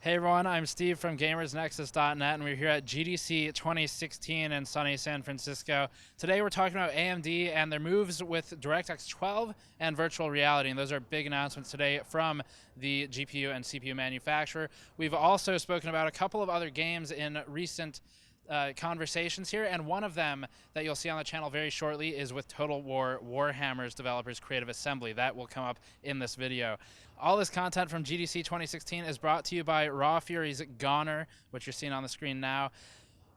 Hey everyone, I'm Steve from GamersNexus.net, and we're here at GDC 2016 in sunny San Francisco. Today we're talking about AMD and their moves with DirectX 12 and virtual reality, and those are big announcements today from the GPU and CPU manufacturer. We've also spoken about a couple of other games in recent conversations here, and one of them that you'll see on the channel very shortly is with Total War Warhammer's developers Creative Assembly. That will come up in this video. All this content from GDC 2016 is brought to you by Raw Fury's Goner, which you're seeing on the screen now.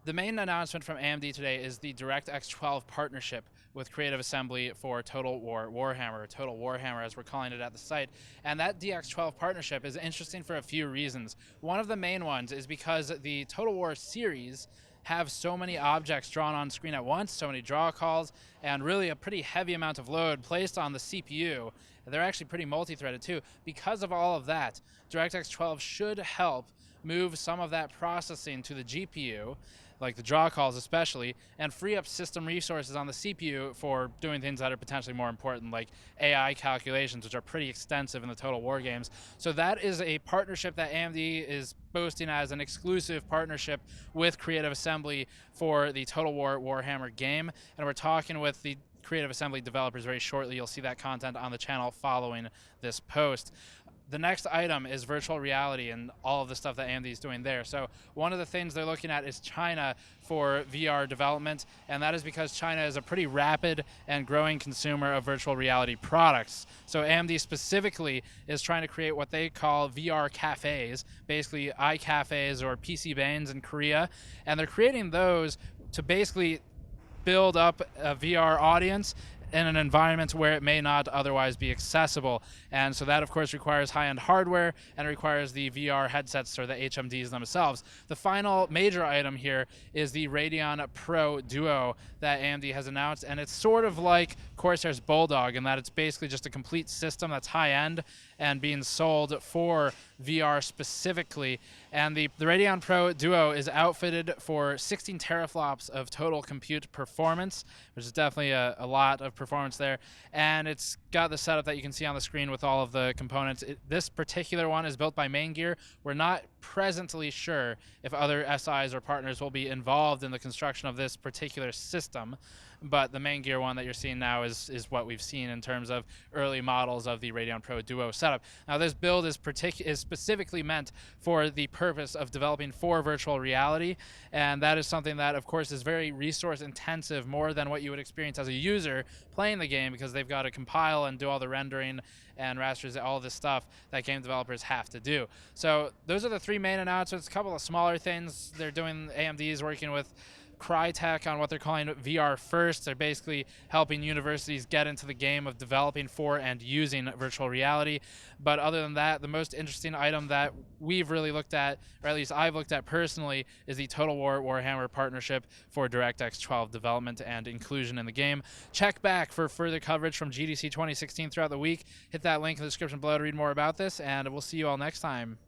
The main announcement from AMD today is the DirectX 12 partnership with Creative Assembly for Total War Warhammer, or Total Warhammer as we're calling it at the site. And that DX12 partnership is interesting for a few reasons. One of the main ones is because the Total War series have so many objects drawn on screen at once, so many draw calls, and really a pretty heavy amount of load placed on the CPU. They're actually pretty multi-threaded too. Because of all of that, DirectX 12 should help move some of that processing to the GPU, like the draw calls especially, and free up system resources on the CPU for doing things that are potentially more important, like AI calculations, which are pretty extensive in the Total War games. So that is a partnership that AMD is boasting as an exclusive partnership with Creative Assembly for the Total War Warhammer game, and we're talking with the Creative Assembly developers very shortly. You'll see that content on the channel following this post. The next item is virtual reality and all of the stuff that AMD is doing there. So one of the things they're looking at is China for VR development, and that is because China is a pretty rapid and growing consumer of virtual reality products. So AMD specifically is trying to create what they call VR cafes, basically iCafes or PC Banes in Korea, and they're creating those to basically build up a VR audience in an environment where it may not otherwise be accessible. And so that of course requires high-end hardware and it requires the VR headsets or the HMDs themselves. The final major item here is the Radeon Pro Duo that AMD has announced, and it's sort of like Corsair's Bulldog in that it's basically just a complete system that's high-end and being sold for VR specifically. And the Radeon Pro Duo is outfitted for 16 teraflops of total compute performance, which is definitely a lot of performance there. And it's got the setup that you can see on the screen with all of the components. This particular one is built by Main Gear. We're not presently sure if other SIs or partners will be involved in the construction of this particular system, but the Main Gear one that you're seeing now is what we've seen in terms of early models of the Radeon Pro Duo setup. Now this build is specifically meant for the purpose of developing for virtual reality, and that is something that of course is very resource intensive, more than what you would experience as a user playing the game, because they've got to compile and do all the rendering and rasterize, all this stuff that game developers have to do. So those are the three main announcements. A couple of smaller things they're doing. AMD is working with Crytek on what they're calling VR First. They're basically helping universities get into the game of developing for and using virtual reality. But other than that, the most interesting item that we've really looked at, or at least I've looked at personally, is the Total War Warhammer partnership for DirectX 12 development and inclusion in the game. Check back for further coverage from GDC 2016 throughout the week. Hit that link in the description below to read more about this, and we'll see you all next time.